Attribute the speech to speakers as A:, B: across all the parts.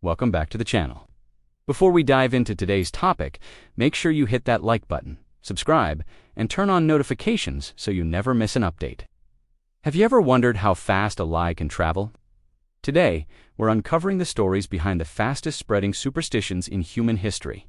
A: welcome back to the channel. Before we dive into today's topic, make sure you hit that like button, subscribe, and turn on notifications so you never miss an update. Have you ever wondered how fast a lie can travel? Today, we're uncovering the stories behind the fastest spreading superstitions in human history.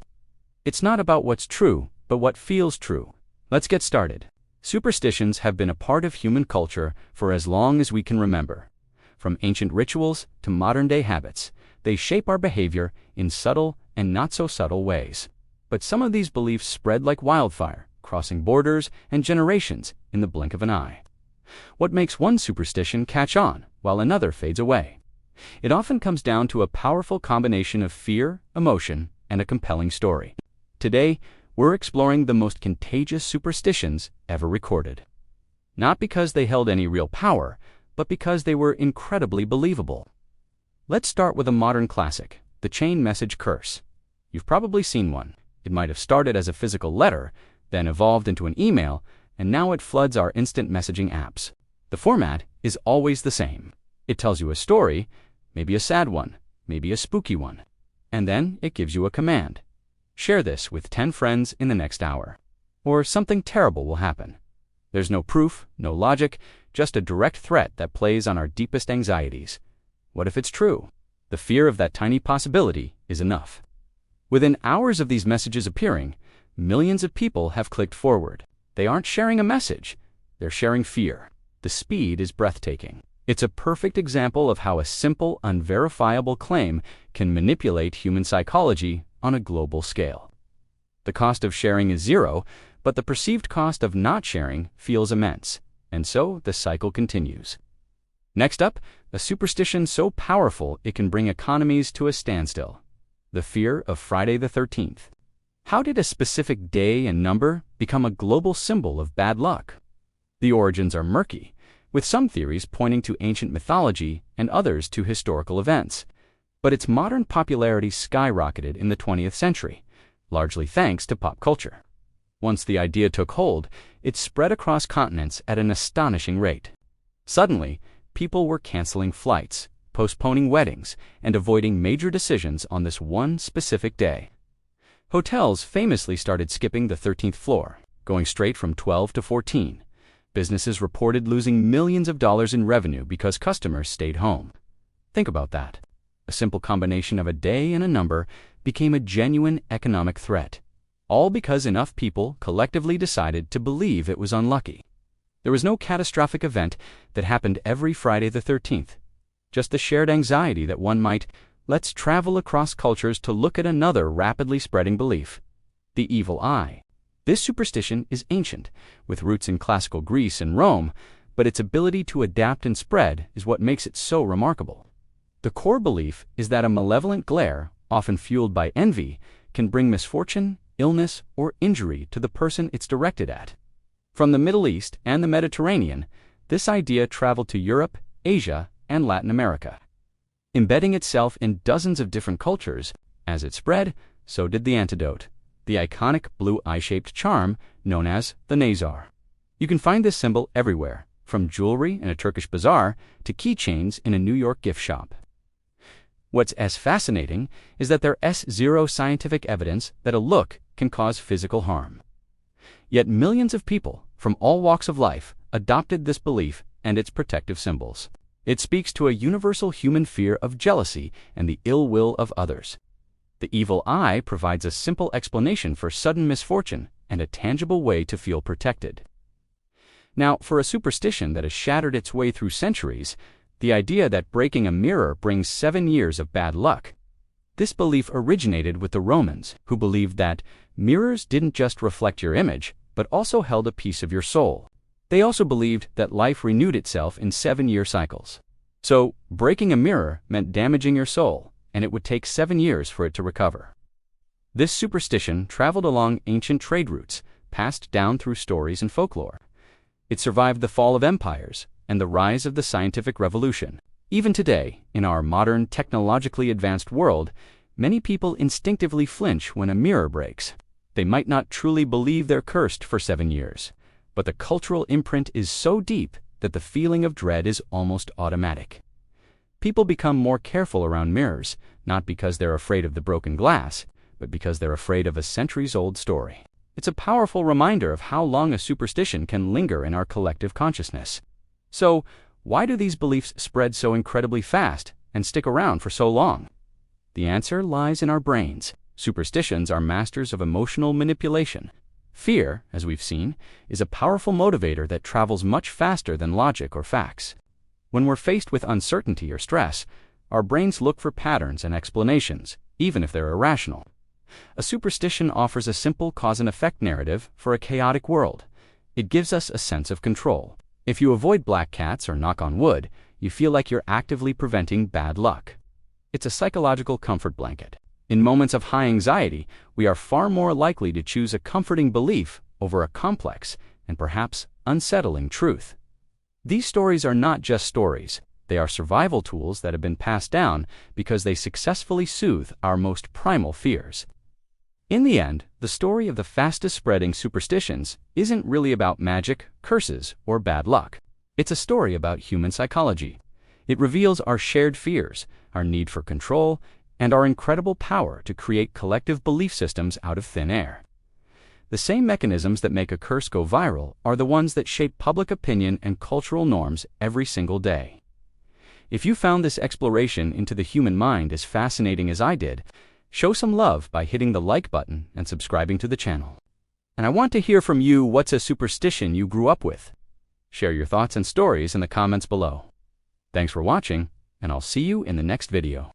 A: It's not about what's true, but what feels true. Let's get started. Superstitions have been a part of human culture for as long as we can remember. From ancient rituals to modern-day habits, they shape our behavior in subtle and not-so-subtle ways. But some of these beliefs spread like wildfire, crossing borders and generations in the blink of an eye. What makes one superstition catch on while another fades away? It often comes down to a powerful combination of fear, emotion, and a compelling story. Today, we're exploring the most contagious superstitions ever recorded. Not because they held any real power, but because they were incredibly believable. Let's start with a modern classic, the chain message curse. You've probably seen one. It might have started as a physical letter, then evolved into an email, and now it floods our instant messaging apps. The format is always the same. It tells you a story, maybe a sad one, maybe a spooky one, and then it gives you a command. Share this with 10 friends in the next hour, or something terrible will happen. There's no proof, no logic, just a direct threat that plays on our deepest anxieties. What if it's true? The fear of that tiny possibility is enough. Within hours of these messages appearing, millions of people have clicked forward. They aren't sharing a message, they're sharing fear. The speed is breathtaking. It's a perfect example of how a simple, unverifiable claim can manipulate human psychology on a global scale. The cost of sharing is zero, but the perceived cost of not sharing feels immense, and so the cycle continues. Next up, a superstition so powerful it can bring economies to a standstill. The fear of Friday the 13th. How did a specific day and number become a global symbol of bad luck? The origins are murky, with some theories pointing to ancient mythology and others to historical events. But its modern popularity skyrocketed in the 20th century, largely thanks to pop culture. Once the idea took hold, it spread across continents at an astonishing rate. Suddenly, people were canceling flights, postponing weddings, and avoiding major decisions on this one specific day. Hotels famously started skipping the 13th floor, going straight from 12 to 14. Businesses reported losing millions of dollars in revenue because customers stayed home. Think about that. A simple combination of a day and a number became a genuine economic threat, all because enough people collectively decided to believe it was unlucky. There was no catastrophic event that happened every Friday the 13th, just the shared anxiety that one might, let's travel across cultures to look at another rapidly spreading belief, the evil eye. This superstition is ancient, with roots in classical Greece and Rome, but its ability to adapt and spread is what makes it so remarkable. The core belief is that a malevolent glare, often fueled by envy, can bring misfortune, illness, or injury to the person it's directed at. From the Middle East and the Mediterranean, this idea traveled to Europe, Asia, and Latin America. Embedding itself in dozens of different cultures, as it spread, so did the antidote, the iconic blue eye-shaped charm known as the nazar. You can find this symbol everywhere, from jewelry in a Turkish bazaar to keychains in a New York gift shop. What's as fascinating is that there's zero scientific evidence that a look can cause physical harm. Yet millions of people, from all walks of life, adopted this belief and its protective symbols. It speaks to a universal human fear of jealousy and the ill will of others. The evil eye provides a simple explanation for sudden misfortune and a tangible way to feel protected. Now, for a superstition that has shattered its way through centuries, the idea that breaking a mirror brings 7 years of bad luck. This belief originated with the Romans, who believed that mirrors didn't just reflect your image, but also held a piece of your soul. They also believed that life renewed itself in 7-year cycles. So, breaking a mirror meant damaging your soul, and it would take 7 years for it to recover. This superstition traveled along ancient trade routes, passed down through stories and folklore. It survived the fall of empires and the rise of the scientific revolution. Even today, in our modern, technologically advanced world, many people instinctively flinch when a mirror breaks. They might not truly believe they're cursed for 7 years, but the cultural imprint is so deep that the feeling of dread is almost automatic. People become more careful around mirrors, not because they're afraid of the broken glass, but because they're afraid of a centuries-old story. It's a powerful reminder of how long a superstition can linger in our collective consciousness. So, why do these beliefs spread so incredibly fast and stick around for so long? The answer lies in our brains. Superstitions are masters of emotional manipulation. Fear, as we've seen, is a powerful motivator that travels much faster than logic or facts. When we're faced with uncertainty or stress, our brains look for patterns and explanations, even if they're irrational. A superstition offers a simple cause-and-effect narrative for a chaotic world. It gives us a sense of control. If you avoid black cats or knock on wood, you feel like you're actively preventing bad luck. It's a psychological comfort blanket. In moments of high anxiety, we are far more likely to choose a comforting belief over a complex and perhaps unsettling truth. These stories are not just stories. They are survival tools that have been passed down because they successfully soothe our most primal fears. In the end, the story of the fastest-spreading superstitions isn't really about magic, curses, or bad luck. It's a story about human psychology. It reveals our shared fears, our need for control, and our incredible power to create collective belief systems out of thin air. The same mechanisms that make a curse go viral are the ones that shape public opinion and cultural norms every single day. If you found this exploration into the human mind as fascinating as I did, show some love by hitting the like button and subscribing to the channel. And I want to hear from you. What's a superstition you grew up with? Share your thoughts and stories in the comments below. Thanks for watching, and I'll see you in the next video.